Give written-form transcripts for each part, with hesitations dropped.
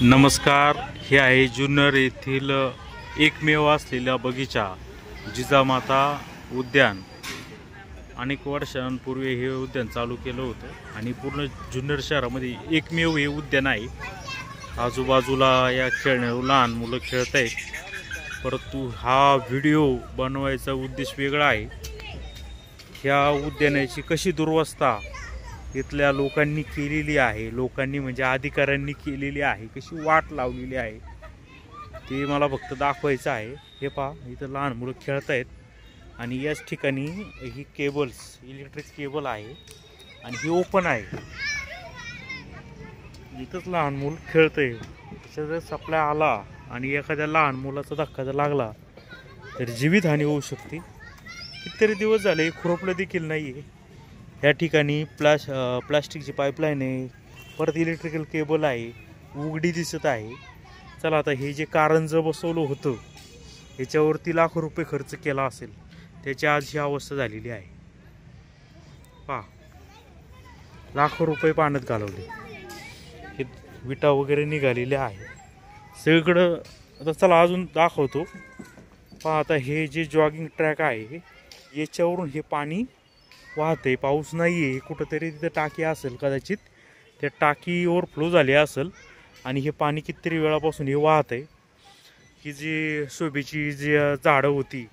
नमस्कार. हे आहे जुन्नर येथील एकमेव असलेला बगीचा जिजामाता उद्यान. अनेक वर्षांपूर्वी हे उद्यान चालू केलं होतं आणि पूर्ण जुन्नर शहरामध्ये एकमेव हे उद्यान आहे. आजूबाजूला या खेळण्यावर लहान मुलं खेळत आहेत, परंतु हा व्हिडिओ बनवायचा उद्देश वेगळा आहे. ह्या उद्यानाची कशी दुरवस्था इथल्या लोकांनी केलेली आहे, लोकांनी म्हणजे अधिकाऱ्यांनी केलेली आहे, कशी वाट लावलेली आहे ते मला फक्त दाखवायचं आहे. हे पहा, इथं लहान मुलं खेळत आहेत आणि याच ठिकाणी ही केबल्स, इलेक्ट्रिक केबल आहे आणि ही ओपन आहे. इथंच लहान मूल खेळतंय. जर सप्लाय आला आणि एखाद्या लहान मुलाचा धक्का जर लागला तर जीवितहानी होऊ शकते. कितीतरी दिवस झाले खुरपलं देखील नाही आहे. या ठिकाणी प्लास्टिकची पाईपलाईन आहे, परत इलेक्ट्रिकल केबल आहे, उघडी दिसत आहे. चला, आता हे जे कारंजं बसवलं होतं ह्याच्यावरती लाखो रुपये खर्च केला असेल, त्याची आज ही अवस्था झालेली आहे. पहा, लाखो रुपये पाण्यात घालवले. हे विटा वगैरे निघालेले आहे सगळीकडं. आता चला अजून दाखवतो. पहा, आता हे जे जॉगिंग ट्रॅक आहे याच्यावरून हे पाणी वाहते. पाऊस नाही आहे, कुठंतरी तिथं टाकी असेल, कदाचित त्या टाकी ओव्हरफ्लो झाली असेल आणि हे पाणी कितीतरी वेळापासून हे वाहत आहे. ही जी शोभेची जी झाडं होती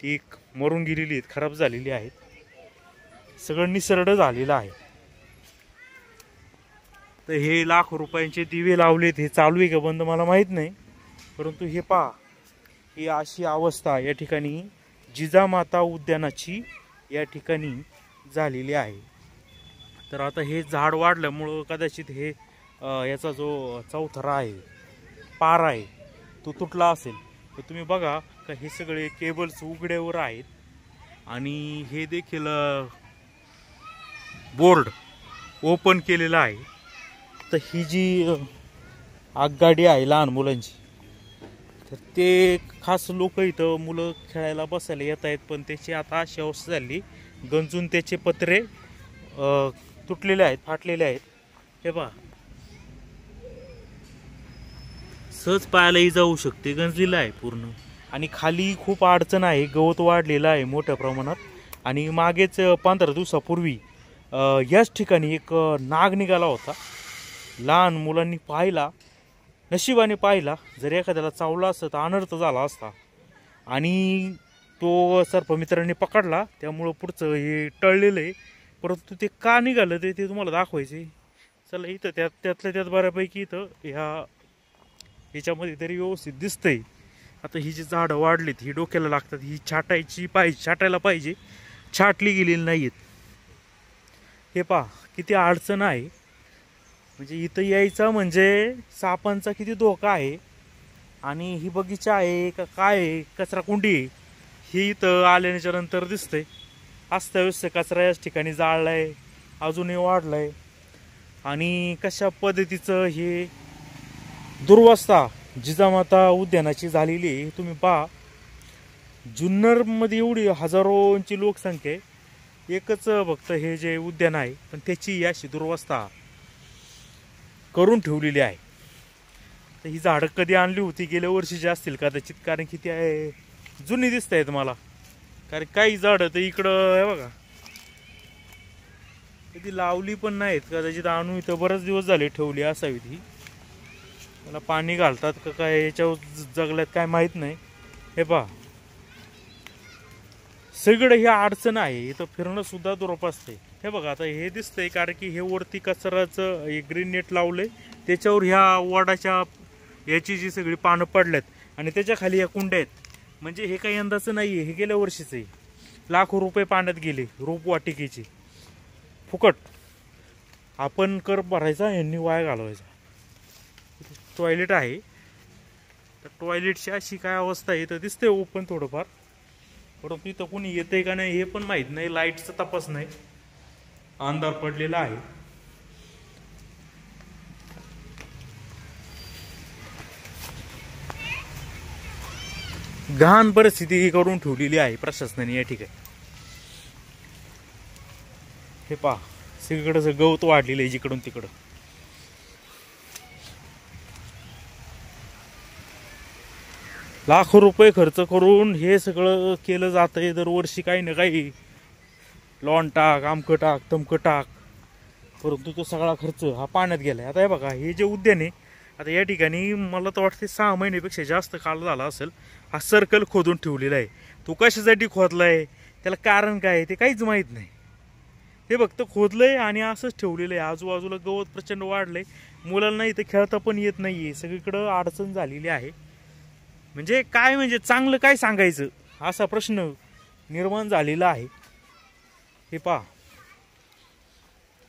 ती मरून गेलेली आहेत, खराब झालेली आहेत. सगळं निसरडं झालेलं आहे. तर हे लाखो रुपयांचे दिवे लावलेत, हे चालू आहे का बंद मला माहीत नाही, परंतु हे पहा, ही अशी अवस्था या ठिकाणी जिजामाता उद्यानाची या ठिकाणी झालेली आहे. तर आता हे झाड वाढल्यामुळं कदाचित हे याचा जो चौथरा आहे, पार आहे, तो तुटला असेल. तर तुम्ही बघा का हे सगळे केबल्स उघड्यावर आहेत आणि हे देखील बोर्ड ओपन केलेला आहे. तर ही जी आगगाडी आहे लहान मुलांची, तर ते खास लोक इथं मुलं खेळायला बसायला येत आहेत, पण त्याची आता अशी अवस्था झाली, गंजून त्याचे पत्रे तुटलेले आहेत, फाटलेले आहेत. हे पहा, सहज पायालाही जाऊ शकते, गंजलेलं आहे पूर्ण. आणि खाली खूप अडचण आहे, गवत वाढलेलं आहे मोठ्या प्रमाणात. आणि मागेच 15 दिवसापूर्वी याच ठिकाणी एक नाग निघाला होता. लहान मुलांनी पाहिला, नशिबाने पाहिला. जर एखाद्याला चावला असता तर अनर्थ झाला असता. आणि तो सर्पमित्रांनी पकडला, त्यामुळं पुढचं हे टळलेलं आहे. परंतु ते का निघालं ते तुम्हाला दाखवायचे. चला, इथं त्यातल्या त्यात बऱ्यापैकी इथं ह्याच्यामध्ये तरी व्यवस्थित दिसतंय. आता ही जी झाडं वाढलीत ही डोक्याला लागतात, ही छाटायला पाहिजे, छाटली गेलेली नाहीत. हे पहा किती अडचण आहे. म्हणजे इथं यायचं म्हणजे सापांचा किती धोका आहे. आणि ही बगीचा आहे का काय आहे, कचरा कुंडी आहे, हे इथं आल्याच्या नंतर दिसतंय. अस्ताव्यस्त कचरा याच ठिकाणी जाळलाय, अजूनही वाढलाय. आणि कशा पद्धतीचं हे दुर्वस्था जिजामाता उद्यानाची झालेली आहे तुम्ही पहा. जुन्नरमध्ये एवढी हजारोंची लोकसंख्या आहे, एकच फक्त हे जे उद्यान आहे, पण त्याची अशी दुर्वस्था करून ठेवलेली आहे. तर ही झाडं कधी आणली होती, गेल्या वर्षीची असतील कदाचित, कारण की ते जुनी दिसत आहेत मला. कारण काही झाडं तर इकडं हे बघा कधी लावली पण नाहीत, कदाचित आणून इथं बरेच दिवस झाले ठेवली असावी. ती त्याला पाणी घालतात का काय, याच्यावर जगल्यात काय माहीत नाही. हे पहा, सगळं ही अडचण आहे. इथं फिरणं सुद्धा दुरप असते. हे बघा, आता हे दिसतंय कारण की हे वरती कचऱ्याचं हे ग्रीन नेट लावलंय, त्याच्यावर ह्या वडाच्या याची जी सगळी पानं पडल्यात आणि त्याच्या खाली या कुंड्या आहेत. म्हणजे हे काही यंदाचं नाही आहे, हे गेल्या वर्षीचं आहे. लाखो रुपये पाण्यात गेले रोपवाटिकेचे फुकट. आपण कर भरायचा, यांनी वाया घालवायचा. टॉयलेट आहे, तर टॉयलेटची अशी काय अवस्था आहे तर दिसते ओपन थोडंफार, परंतु इथं कोणी येतंय का नाही हे पण माहीत नाही. लाईटचा तपास नाही, अंधार पडलेला आहे. घाण परिस्थिती करून ठेवलेली आहे प्रशासनाने या ठिकाणी. हे पहा, सगळीकडे गवत वाढलेलं आहे जिकडून तिकडं. लाखो रुपये खर्च करून हे सगळं केलं जातंय दरवर्षी, काही ना काही लॉन टाक, आमकं टाक, तमकं टाक, परंतु तो सगळा खर्च हा पाण्यात गेलाय. आता हे बघा, हे जे उद्यान आहे, आता या ठिकाणी मला तर वाटते 6 महिन्यापेक्षा जास्त काळ झाला असेल हा सर्कल खोदून ठेवलेला आहे. तो कशासाठी खोदलाय, त्याला कारण काय आहे ते काहीच माहीत नाही. ते फक्त खोदलंय आणि असंच ठेवलेलं आहे. आजूबाजूला गवत प्रचंड वाढलंय, मुलांना इथं खेळता पण येत नाहीये, सगळीकडं अडचण झालेली आहे. म्हणजे काय, म्हणजे चांगलं काय सांगायचं असा प्रश्न निर्माण झालेला आहे. हे पहा,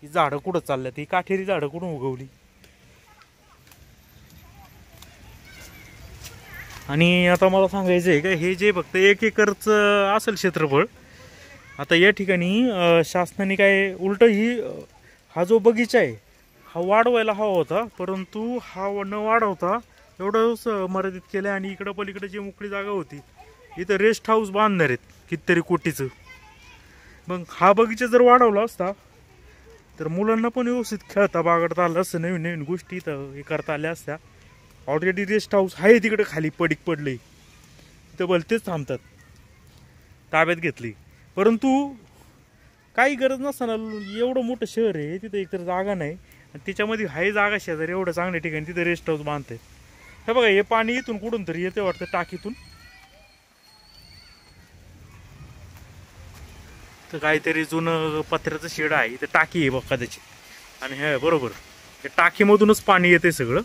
ही झाडं कुठं चालल्यात, ही काठेरी झाडं कुठून उगवली. आणि आता मला सांगायचं आहे का, हे जे फक्त 1 एकरचं असेल क्षेत्रफळ. आता या ठिकाणी शासनाने काय उलट हा जो बगीचा आहे हा वाढवायला हवा होता, परंतु हा न वाढवता एवढंच मर्यादित केलं. आणि इकडं पलीकडे जी मोकळी जागा होती इथं रेस्ट हाऊस बांधणार आहेत कितीतरी कोटीचं. मग हा बगीचा जर वाढवला असता तर मुलांना पण व्यवस्थित खेळता बागडता आलं असतं, नवीन नवीन गोष्टी इथं हे करता आल्या असत्या. ऑलरेडी रेस्ट हाऊस आहे तिकडे खाली पडीक पडले, तिथं भलतेच थांबतात, ताब्यात घेतली. परंतु काही गरज नसताना एवढं मोठं शहर आहे तिथं एकतर जागा नाही, आणि त्याच्यामध्ये हाय जागा शेजारी एवढं चांगल्या ठिकाणी तिथं रेस्ट हाऊस बांधतात. हे बघा, हे पाणी इथून कुठून तरी येते वाटतं, टाकीतून. तर काहीतरी जुनं पत्र्याचं शेड आहे, इथं टाकी आहे बघा त्याची. आणि हे बरोबर हे टाकीमधूनच पाणी येते सगळं.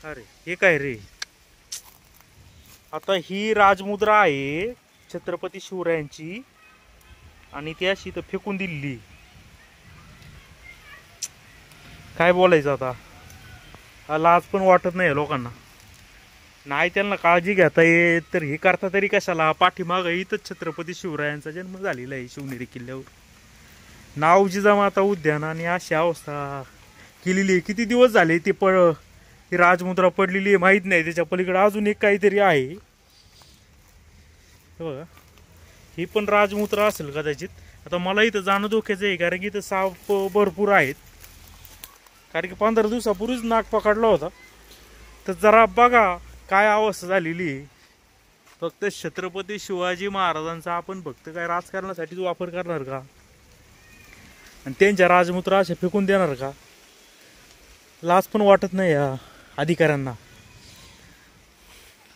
अरे हे काय रे, आता ही राजमुद्रा आहे छत्रपती शिवरायांची, आणि ती अशी तर फेकून दिली. काय बोलायचं आता, लाज पण वाटत नाही लोकांना. नाही त्यांना काळजी घेता येत तर हे करता तरी कशाला. पाठीमाग इथंच छत्रपती शिवरायांचा जन्म झालेला आहे, शिवनेरी किल्ल्यावर. नाव जिजामाता उद्यान आणि अशी अवस्था केलेली आहे. किती दिवस झाले ती ही राजमुद्रा पडलेली आहे माहीत नाही. त्याच्या पलीकडे अजून एक काहीतरी आहे बघा, ही पण राजमुद्रा असेल कदाचित. आता मला इथं जाणं धोक्याचं आहे, कारण की इथं साप भरपूर आहेत. कारण की 15 दिवसापूर्वीच नाग पकडला होता. तर जरा बघा काय अवस्था झालेली आहे. फक्त छत्रपती शिवाजी महाराजांचा आपण फक्त काय राजकारणासाठीच वापर करणार का, आणि त्यांच्या राजमुद्रा अशा फेकून देणार का. लाज पण वाटत नाही या अधिकाऱ्यांना.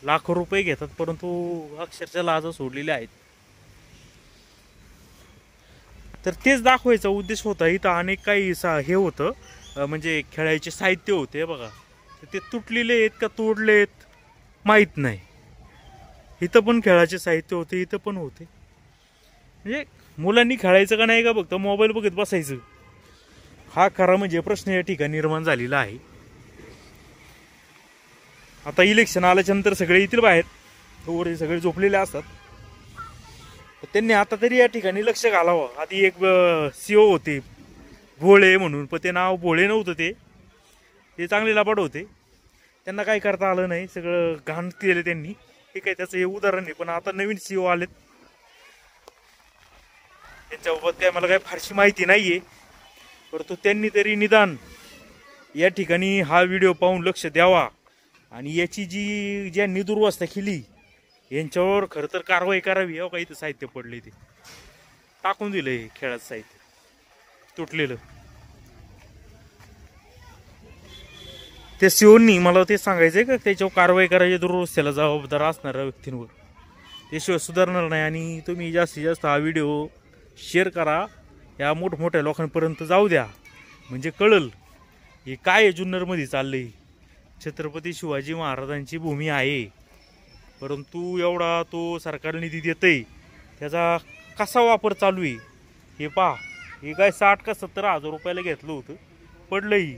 लाखो रुपये घेतात परंतु अक्षरशः लाज सोडलेल्या आहेत. तर तेच दाखवायचा उद्देश होता. इथं अनेक काही हे होतं, म्हणजे खेळायचे साहित्य होते बघा, ते तुटलेले आहेत का तोडलेत माहीत नाही. इथं पण खेळाचे साहित्य होते, इथं पण होते. म्हणजे मुलांनी खेळायचं का नाही का, फक्त मोबाईल बघत बसायचं, हा खरा म्हणजे प्रश्न या ठिकाणी निर्माण झालेला आहे. आता इलेक्शन आल्याच्यानंतर सगळे येतील बाहेर, वर सगळे झोपलेले असतात. त्यांनी आता तरी या ठिकाणी लक्ष घालावं. आधी एक सीओ होते भोळे म्हणून, पण ते नाव भोळे नव्हतं, ते चांगले लबाड होते. त्यांना काही करता आलं नाही, सगळं घाण केलं त्यांनी. हे काय त्याचं हे उदाहरण आहे. पण आता नवीन सीओ आलेत, त्यांच्याबाबत काय मला काही फारशी माहिती नाहीये, परंतु त्यांनी तरी निदान या ठिकाणी हा व्हिडिओ पाहून लक्ष द्यावा. आणि याची ज्यांनी दुर्वस्था केली यांच्यावर खरं तर कारवाई करावी. अहो काही साहित्य पडले ते टाकून दिलंय, खेळाचं साहित्य तुटलेलं. त्या सीओनी मला ते सांगायचंय का त्याच्यावर कारवाई करायची, दुर्वस्थेला जबाबदार असणाऱ्या व्यक्तींवर, त्याशिवाय सुधारणार नाही. आणि तुम्ही जास्तीत जास्त हा व्हिडिओ शेअर करा, या मोठमोठ्या लोकांपर्यंत जाऊ द्या, म्हणजे कळल हे काय जुन्नरमध्ये चाललंय. छत्रपती शिवाजी महाराजांची भूमी आहे, परंतु एवढा तो सरकार निधी देतंय, त्याचा कसा वापर चालू आहे हे पहा. हे काय 60 का 70 हजार रुपयाला घेतलं होतं, पडलंही,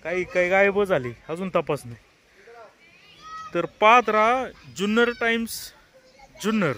काही काही गायब झाले, अजून तपास नाही. तर पाहत राहा जुन्नर टाइम्स जुन्नर.